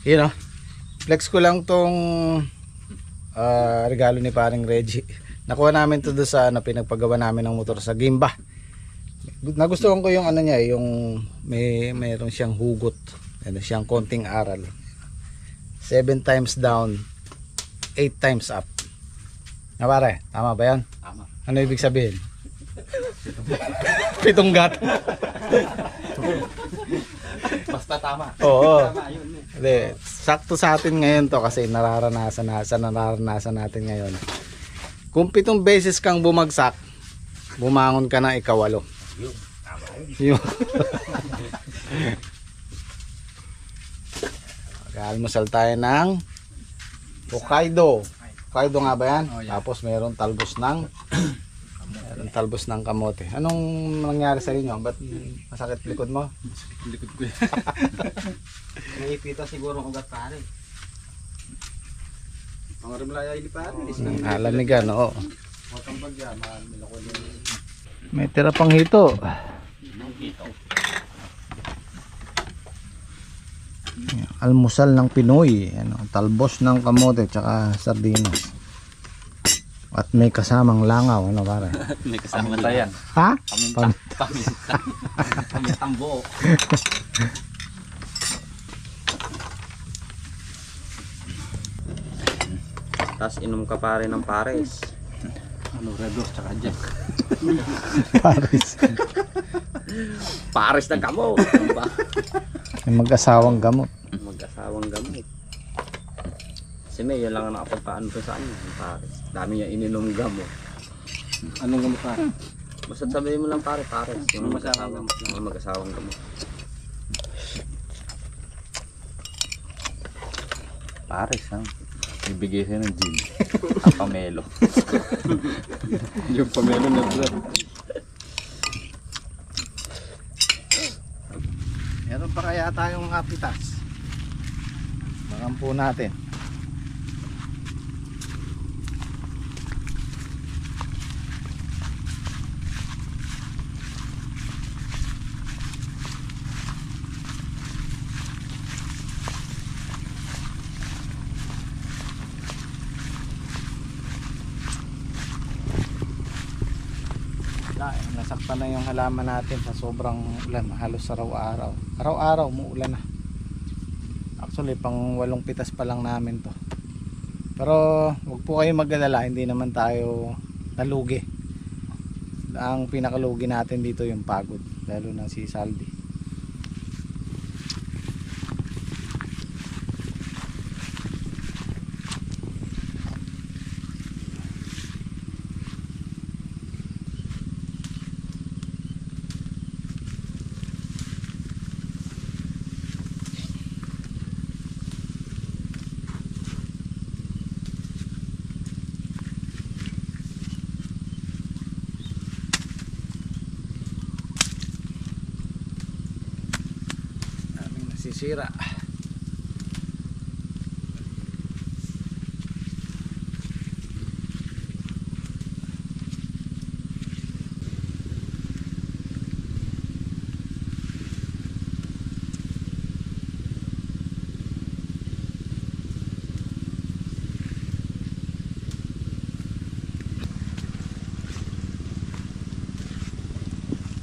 Yun o. Flex ko lang tong regalo ni paring Reggie. Nakuha namin to doon sa pinagpagawa namin ng motor sa Gimba. Nagustuhan ko yung ano niya, yung mayroon siyang hugot. Ano siyang konting aral. 7 times down, 8 times up. Na pare, tama ba yan? Tama. Ano ibig sabihin? 7 gat. Basta tama. Oo. Tama, yun. Hindi, sakto sa atin ngayon to kasi nararanasan natin ngayon. Kung 7 beses kang bumagsak, bumangon ka na ikawalo. Yun, tama yun. Yun. Almusal tayo ng Hokkaido. Hokkaido nga ba yan? Oh, yeah. Tapos mayroon talbos ng kamote. Anong nangyari sa inyo? Ba't masakit likod mo? Likod ko yan. May ipita siguro ang ugat pare. Ang rimlaya ili pare. Alamigan, oo. Matang bagya, milako din. May tira pang hito. Almusal ng Pinoy, ano, talbos ng kamote tsaka sardinas. At may kasamang langaw, ano pare? May kasama tayan. Ha? Pamintang buo. Tapos inom ka pare ng pares. Ano, Red Horse tsaka Jack. Paris. Pares ng gamot. May mag-asawang gamot. Mag-asawang gamot. Si May, yun lang ang nakapagpaano ko sa kanya. Pares. Dami niya ininom gamot. Anong gamot pare? Basta sabihin mo lang pare, pares. Yung mag-asawang gamot. Pares ha. Ibigay siya ng gin. Ang pamelo. Yung pamelo na bro. Meron pa kaya tayong apitas. Bakam po natin. Nasaktan na yung halaman natin sa sobrang ulan, halos araw-araw. Araw-araw muulan na. Actually pang 8 pitas pa lang namin to. Pero wag po kayong mag-alala, hindi naman tayo nalugi. Ang pinakalugi natin dito yung pagod, lalo na si Saldi. Sira.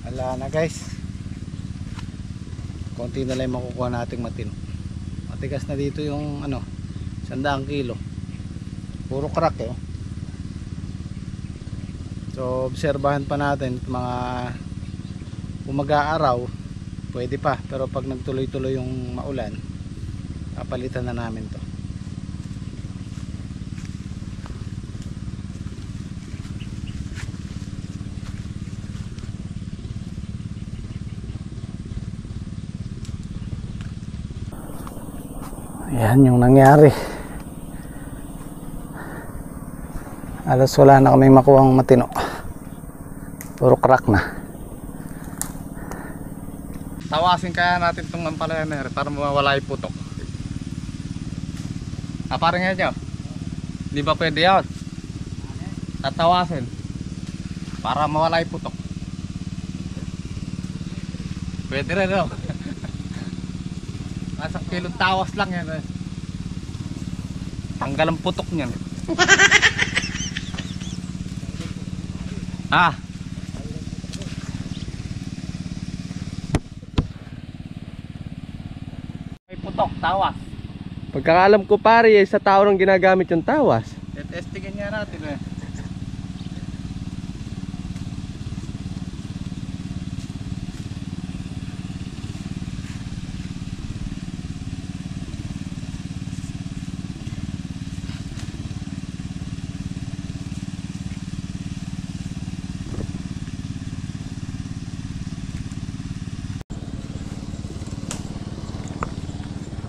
Wala na guys. Konti na lang makukuha nating matino. Matigas na dito yung 100 kilo. Puro crack eh. So obserbahan pa natin mga kung mag-aaraw, pwede pa, pero pag nagtuloy-tuloy yung maulan, papalitan na namin to. Yan yung nangyari. Alas wala na kaming makuhang matino. Puro crack na. Tawasin kaya natin itong ampalayan para mawala yung putok. Parang nga nyo. Di ba pwede yan? Tatawasin para mawala yung putok. Pwede rin no? Nasa kilong tawas lang yan eh. Tanggal ang putok niyan. Ah. May putok, tawas. Pagkakalam ko pare, sa tao nang ginagamit yung tawas. Testingin nga natin eh.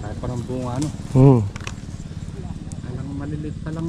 Kaya parang bunga ano. Alang maliliit pa lang.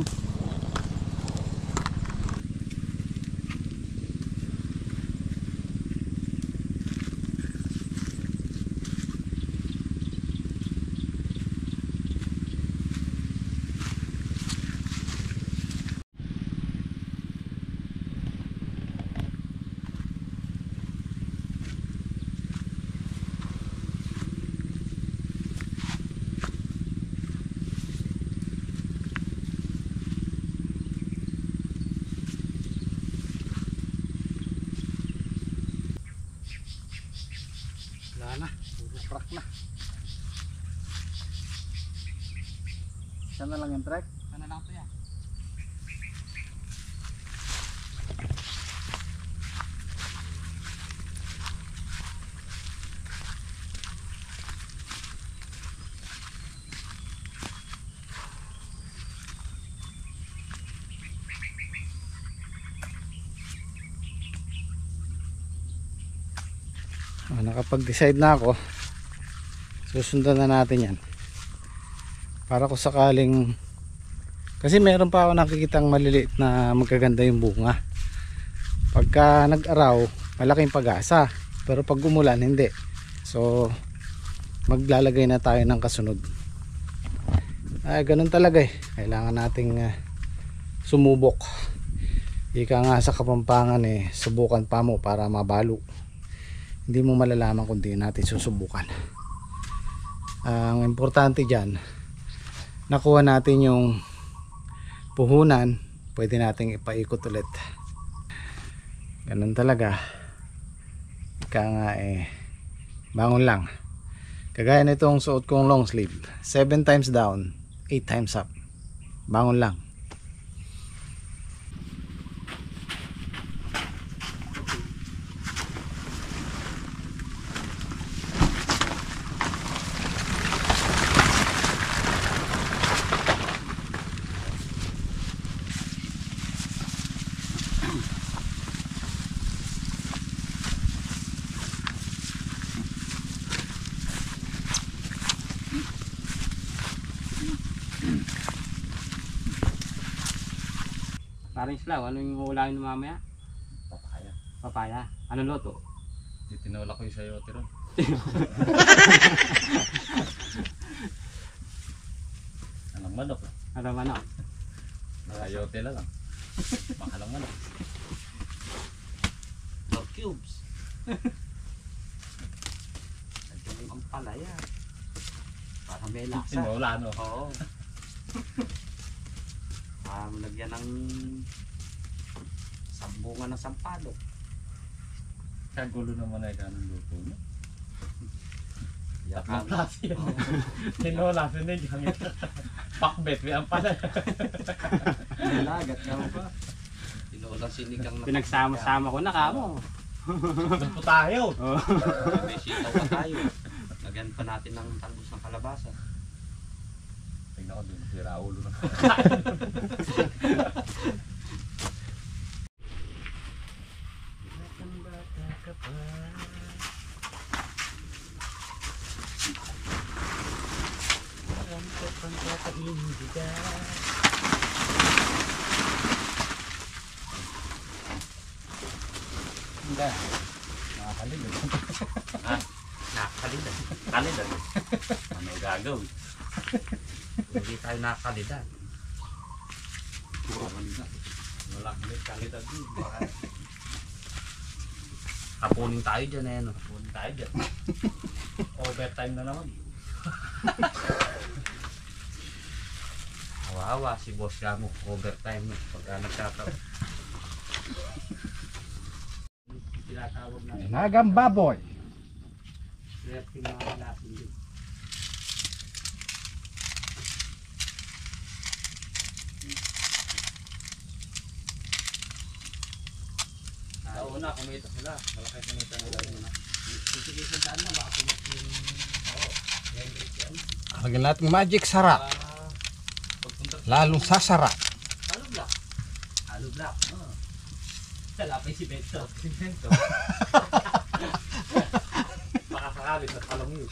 Wala na, puro crack na. Saan na lang yung track? Saan na lang ito yan? Nakapag-decide na ako, susundan na natin yan para kung sakaling, kasi meron pa ako nakikitang maliliit na magaganda yung bunga. Pagka nag-araw malaking pag-asa, pero pag umulan hindi. So maglalagay na tayo ng kasunod. Ganun talaga eh, kailangan nating sumubok. Ika nga sa Kapampangan eh, subukan pa mo para mabalo. Hindi mo malalaman kung di natin susubukan. Ang importante dyan, nakuha natin yung puhunan, pwede nating ipaikot ulit. Ganun talaga. Ika nga eh, bangon lang. Kagaya nitong suot kong long sleeve, 7 times down, 8 times up. Bangon lang. Parang Slaw, ano yung uulamin mo mamaya? Papaya. Papaya. Anong loto? Tinula ko yung sayote ron. Anong manok? Ano man ako? Sayote lang. Makalang manok. Dog cubes. Ito ang palaya. Para may lasa. Tinula no? Oo. Lagyan ng sambungan ng sampalok. Kagulo naman ay ganun luto mo. Yak lang. Tinula, sinig. Pakbet, may ang pala. Nilagat ka mo pa. Tinulang sinigang na pinagsama-sama ko na kamo. Doon po tayo. May sitaw pa tayo. Lagyan pa natin ng talbos ng kalabasa. Tingnan ko doon, si Raulo na. Hindi. Nakakalibig. Nakakalidan. Kalidan. Ano gagawin? Hindi tayo nakakalidan. Wala kami kalidad din. Hapunin tayo dyan eh. No? Hapunin tayo dyan. Overtime na naman. Kawawa si boss ka mo. Overtime mo. Pagka nagtataon. Tinatawag na. Nagang baboy. Swerte mga lasin din. Sa una, kumita sila. Malaki kumita nila una. Sige sa daan na, baka kumita yung... Oo. Lagyan natin magic sarap. Lalong sasarap. Halo black. Halo black. Oh. Salapay si Bento. Si Bento. Baka sakali sa talong yun.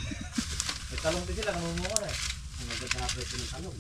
May talong din sila, namumura eh. Ang maganda na presyo ng talong.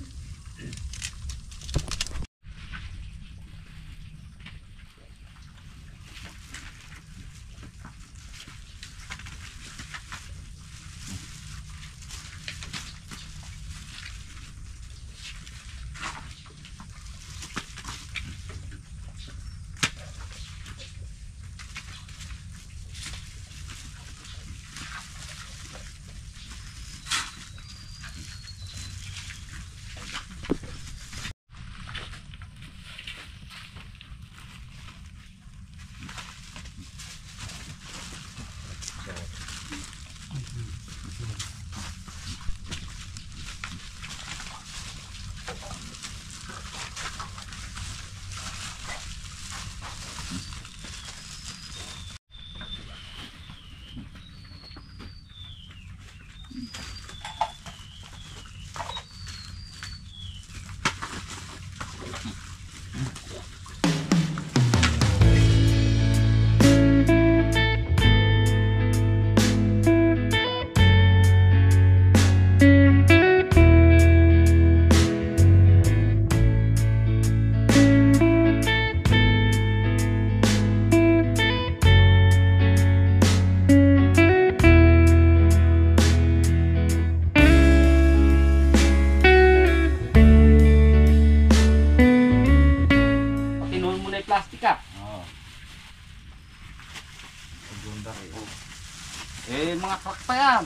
Eh, mga crack pa yan.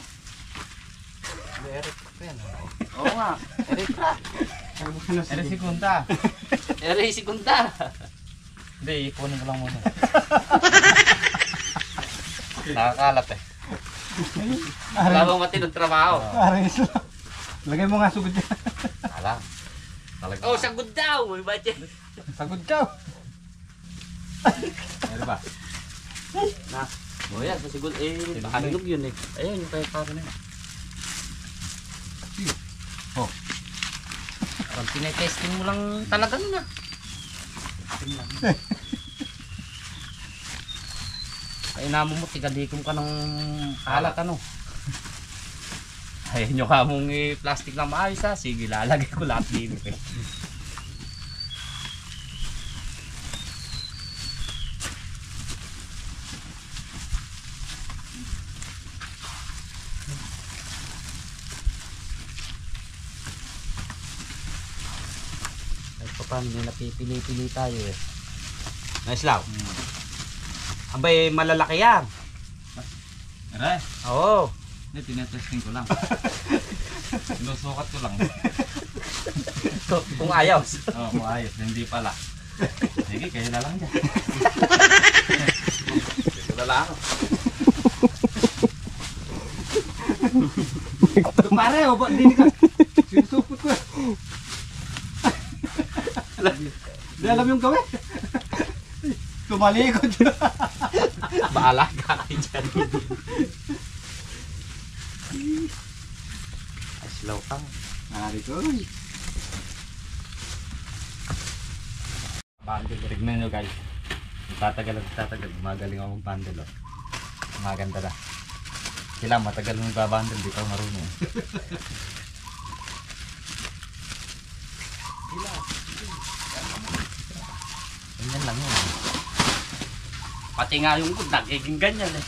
Eric pa yan. Oo nga, Eric crack. Eric Segunda. Eric Segunda. Hindi, ipunin ko lang muna. Nakakalat eh. Wala bang matinong trabaho. Aris. Lagay mo nga sugod dyan. Alam. Talaga. Oh, sagod daw. May budget. Sagod ka. Ano ba? Na. Oh yan, sa sigod. Eh, pakalog yun eh. Ayun, yung kaya para na yun. Oh. Parang tinetesting mo lang talaga na. Kaya namo mo, tigadikom ka ng kalat ano. Ayun nyo ka mong plastic na maayos ha. Sige, lalagay ko lahat dito eh. Paano may napipili-pili tayo eh. Nice lang. Abay, malalaki yan. Aray. Oo. Hindi, tinetesting ko lang. Sinusukat ko lang. Kung ayaw. Oo, kung ayos. Hindi pala. Sige, kayo na lang dyan. Ito na lang. Pare, o ba? Hindi ka. Sinusupot ko. Hindi alam yung gawin. Tumalikod. Baala ka kayo dyan. Ay, slow ka. Nari ko. Bundle. Tignan nyo guys. Tatagal at tatagal. Magaling ako mag-bundle. Oh. Maganda na. Sila matagal mong babundle. Di ka marunong. Ganyan lang yun. Pati nga yung good, nagiging ganyan eh.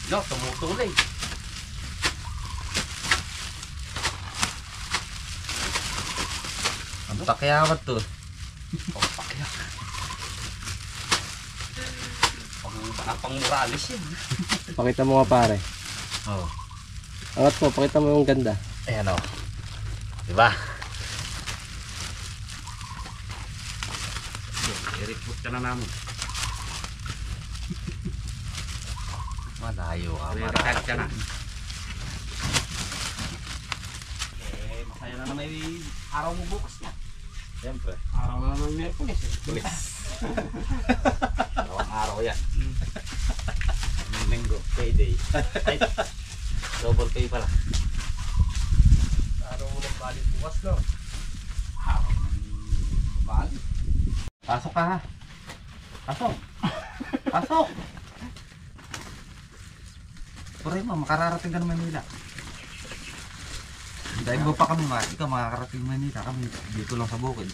No, tumutuloy. Ang pakyawat to. Pang Morales yun. Pakita mo nga pare. Oo. Angat mo, pakita mo yung ganda. Ayan o. Diba? I-report ka na namin. Malayo ka. I-record ka na. Masaya na naman yung araw mo bukas na. Siyempre. Araw na naman may pulis. Pulis. Dalawang araw yan. Linggo, payday. Ay, double pay pala. Araw mo ng balik bukas, no? Araw ng balik. Pasok ka ha. Pasok. Pasok. Pare mo, makararating ka ng Manila. Dahil mo pa kami, ikaw makakarating ng Manila. Kami dito lang sa bukid.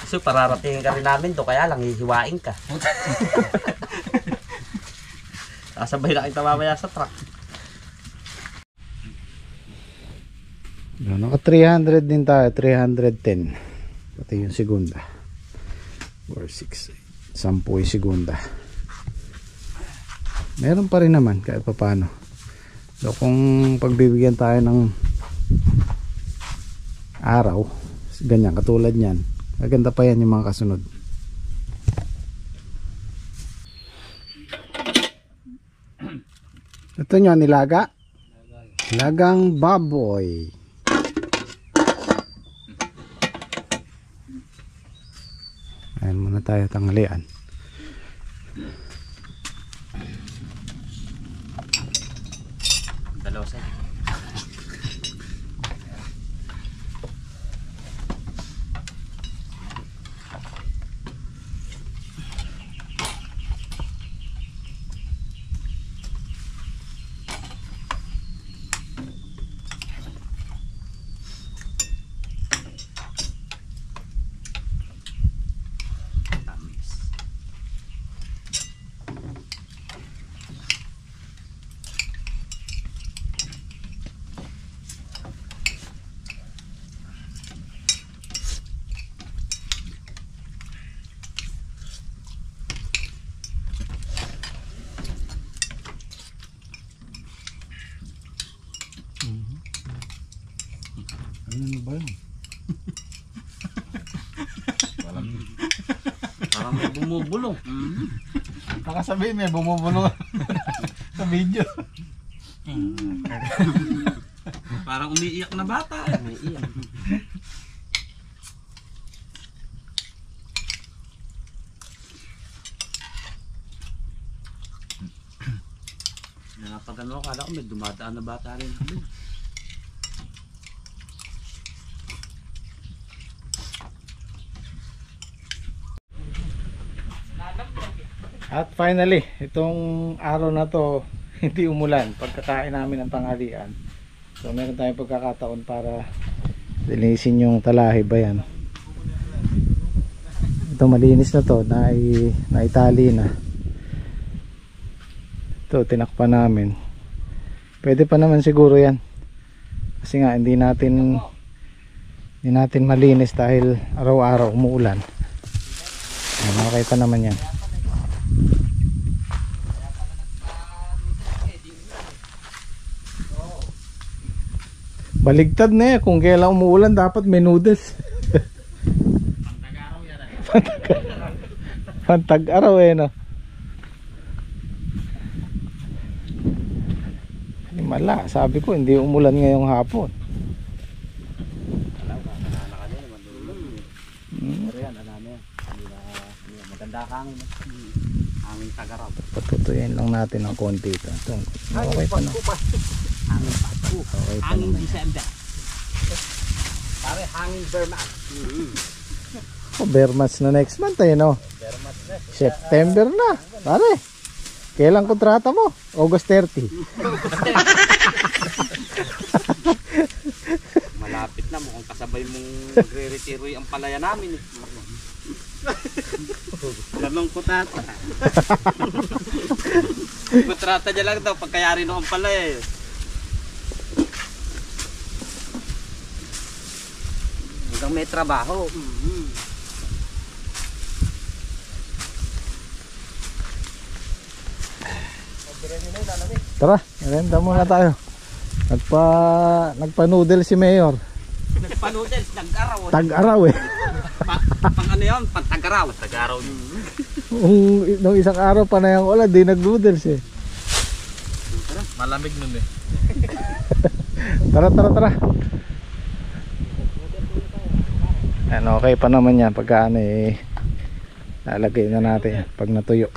Kasi pararatingin ka rin namin do, kaya lang hihiwain ka. Sasabay na kita mamaya sa truck. Naka 300 din tayo, 310. Pati yung segunda. 4, 6, 10 yung segunda. Meron pa rin naman kahit pa paano. So kung pagbibigyan tayo ng araw, ganyan, katulad yan, maganda pa yan yung mga kasunod. Ito nyo, nilaga. Nilagang baboy. Ayan muna tayo, tanghalian. Dalawa sa'yo. Ano ba yun? Parang may bumubulong. Nakasabihin may bumubulong sa video. Parang umiiyak na bata. Umiiyak. Napag ano, kala ko may dumadaan na bata rin. At finally, itong araw na to hindi umulan pagkakain namin ng tanghalian. So meron tayong pagkakataon para linisin yung talahi ba yan. Ito malinis na to, naitali na. Ito tinakpan namin. Pwede pa naman siguro yan. Kasi nga hindi natin malinis dahil araw-araw umuulan. Okay pa naman yan. Baligtad na eh, kung kailan umuulan dapat may noodles. Pantag-araw eh no. Mala, sabi ko hindi umulan ngayong hapon. Pero yan, alam yan. Maganda hangin. Hangin tagaraw. Patutuyin lang natin ng konti ito. Okay pa na. Hangin pa. Okay pa Hangin naman. December. Pare, hangin Vermont. Oh, Bermas na next month eh no. September na. Pare. Kailan kontrata mo? August 30. Malapit na, mukhang kasabay mong magre-retiro yung palaya namin eh. Ganong kutata. Kutrata niya lang daw, pagkayari nung palaya eh. Hanggang may trabaho. Tara, renta muna tayo. Nagpa-noodle si Mayor. Nagpa-noodles, nag-araw. Tag-araw eh. Pang ano yun? Pang tag-araw. Tag-araw yun. Nung isang araw pa na yung ulan, di nag-noodles eh. Malamig nun eh. Tara. Ano, okay pa naman yan. Pagka ano eh, lalagay na natin yan pag natuyo.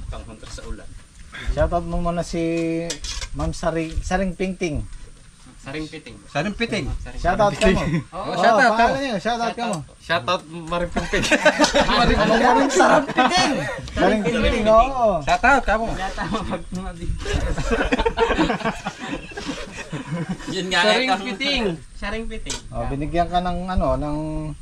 Pang-kontra sa ulan. Shoutout mo muna si Ma'am Saring Pingting. Saring piting. Saring piting. Shoutout ka mo. Oo, Shoutout ka mo. Shoutout ka mo. Shoutout Maripimping. Maring Sarang Pingting. Saring Pingting, oo. Shoutout ka mo. Yun nga. Saring piting. Saring piting. Oh, binigyan ka ng anong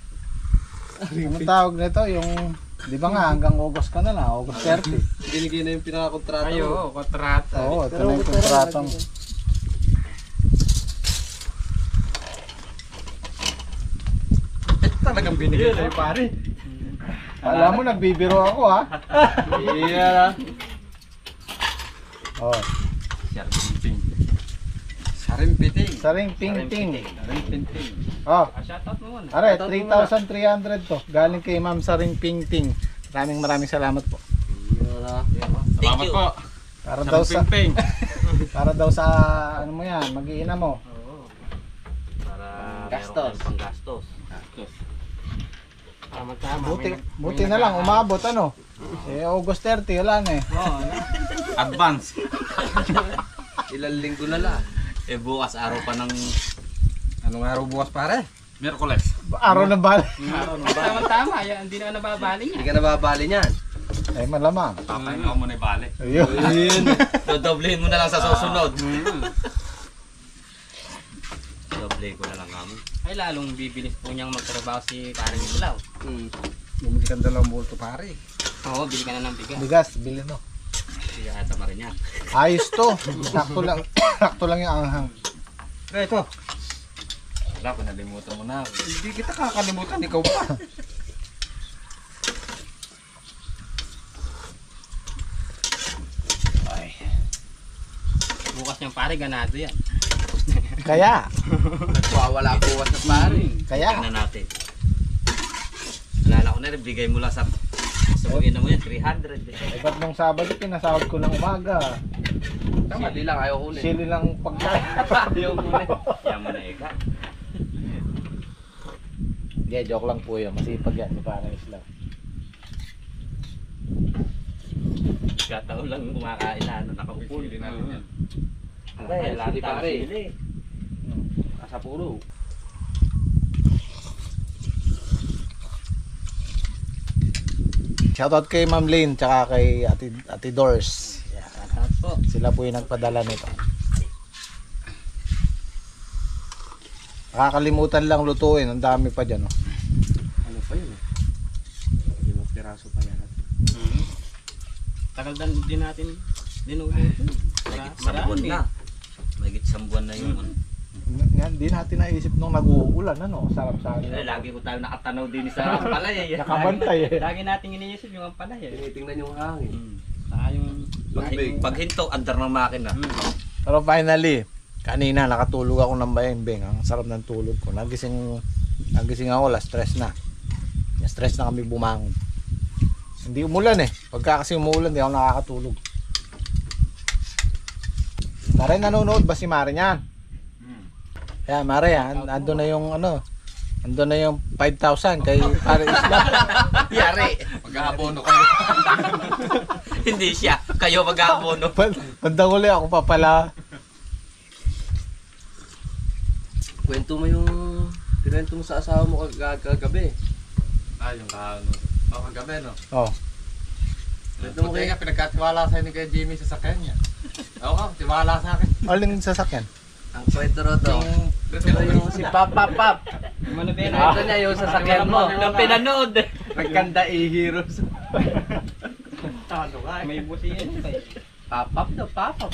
tawag nito, yung di ba nga hanggang August ka na August 30. Binigay na yung pinaka-kontrata mo. Ayo, kontrata. Oo, ito na yung kontratang. Talagang binigay sa'yo pare. Alam mo, nagbibiro ako ha. Iya. Oh, Saring piting. Saring Pingting. Saring piting. Oh, Shoutout mo muna. are 3,300 to. Galing kay Ma'am Saring Pingting. Maraming salamat po. Salamat po. Para daw sa Pimping. para daw sa ano mo yan, mag-iina mo. Para Gastos. pang gastos. Tama. Buti na lang umabot ano. August 30 wala na eh. Advance. Ilang linggo na lang. Bukas araw pa ng Anong araw bukas pare? Miyerkules. Araw na bal. tama. Yan, hindi na nababali Hindi ka nababali niyan. Ay malamang. Papahinga ko muna yung bale. Ayun. Dodoblehin mo na lang sa susunod. Doble ko na lang kami. Ay lalong bibilis po niyang magtrabaho si Paring Ilaw. Bumili ka ng 2 bulto pare. Oo, bili ka na ng bigas. Bigas, bili no. Sige, tama rin yan. Ayos to. Sakto lang. Sakto lang yung anghang. Ito. Wala ko nalimutan mo na. Hindi kita kakalimutan, ikaw pa. Bukas niyang pare, ganado yan. Kaya. Wala buwas na pare. Kaya. Tingnan natin. Alala ko na rin, bigay mo lang sa sabihin na mo yan, 300. Eh, ba't nung Sabado, pinasahod ko ng umaga. Sili lang, ayaw kunin. Sili lang pagkain. Ayaw mo na. Kaya mo na ika. Hindi, joke lang po yun. Masipag yan si Parang Islam. Kataon lang kumakain na ano, nakaupo. Sili natin yan. Ay, sili pare. Sili. Asa puro. Shoutout kay Ma'am Lane tsaka kay Ate Doors. Shoutout po. Sila po yung nagpadala nito. Nakakalimutan lang lutuin. Ang dami pa dyan. Oh. Ano pa yun? 5 piraso pa yan. Tagal din natin dinulit. Isang buwan na. Mahigit isang buwan na yung Hindi natin naisip nung nag-uulan. Ano? Sarap sa akin. lagi ko tayo nakatanaw din sa Ampalay. Nakabantay eh. Lagi nating iniisip yung Ampalay. Tinitingnan yung hangin. Saka yung paghinto, andar ng makina. Pero finally, kanina nakatulog ako ng bayang-beng. Ang sarap ng tulog ko. Nagising ako, last stress na. Stress na kami bumangon. Hindi umulan eh. Pagka kasi umuulan, di ako nakakatulog. Mare, nanonood ba si Mare niyan? Kaya Mare, ando na yung ando na yung 5,000 kay Pare Isla. Yari. Mag-aabono kayo. Hindi siya. Kayo mag-aabono. Bandang uli ako pa pala. Kwento mo sa asawa mo kagabi. Yung kahano. Kagabi no. Oh. Kwento mo Kaya pinagkatiwala sa'yo ni kay Jimmy sa sakyan niya. Oo, tiwala sa akin. Aling sasakyan. Ang kwento ro to. Yung si Pap. Kwento niya yung sasakyan mo. Nang pinanood. Nagkanda e-heroes. May busi yan. Papap daw, papap.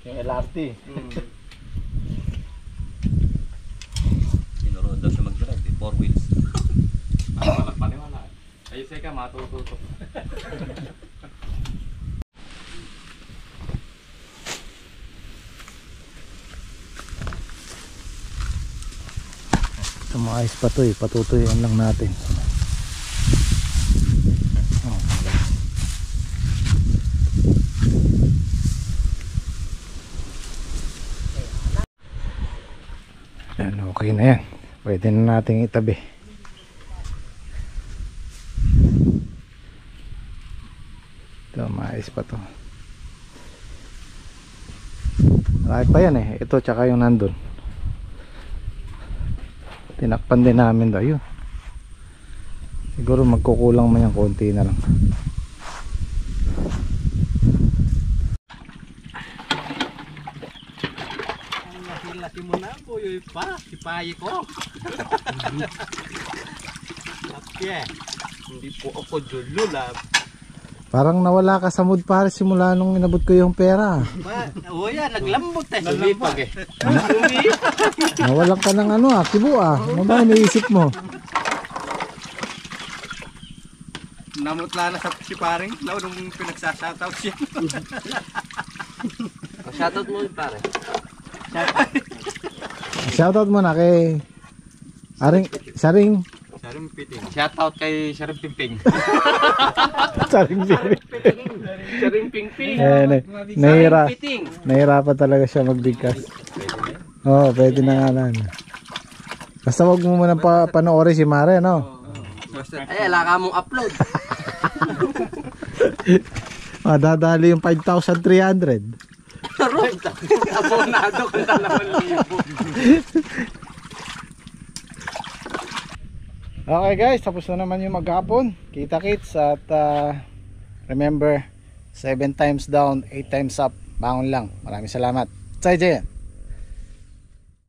Yung LRT. Salisay ka, matututo. Maayos pa to eh, patutuyan lang natin. Oh. Yan, okay na yan. Pwede na nating itabi. Ito, maayos pa to. Marami pa yan eh, ito tsaka yung nandun. Tinakpan din namin daw yun. Siguro magkukulang man yung konti na lang. Laki mo na, buyoy pa. Sipayi ko. Okay. Hindi po ako julula. Parang nawala ka sa mood pare simula nung inabot ko yung pera. Oo yan, naglambot eh. Lumipag eh. Nawalan ka ng ano kibo Ano ba iniisip mo? Namutla na sa si paring law nung pinagsasataw siya. Shoutout mo pare. Shoutout mo na kay Saring Sharing Piting. Shoutout kay Sharing Pimping. Saring Piting. Sharing ping-ping. Nahirapan talaga siya magbigkas. Oo, pwede na nga lang. Basta wag mo muna panoorin si Mare, no? Ay, wala ka mong upload. Dadali yung 5,300. Abonado ka na 8,000. Okay guys, tapos na naman yung maghapon. Kita kits at remember 7 times down, 8 times up. Bangon lang. Maraming salamat. Zaijian.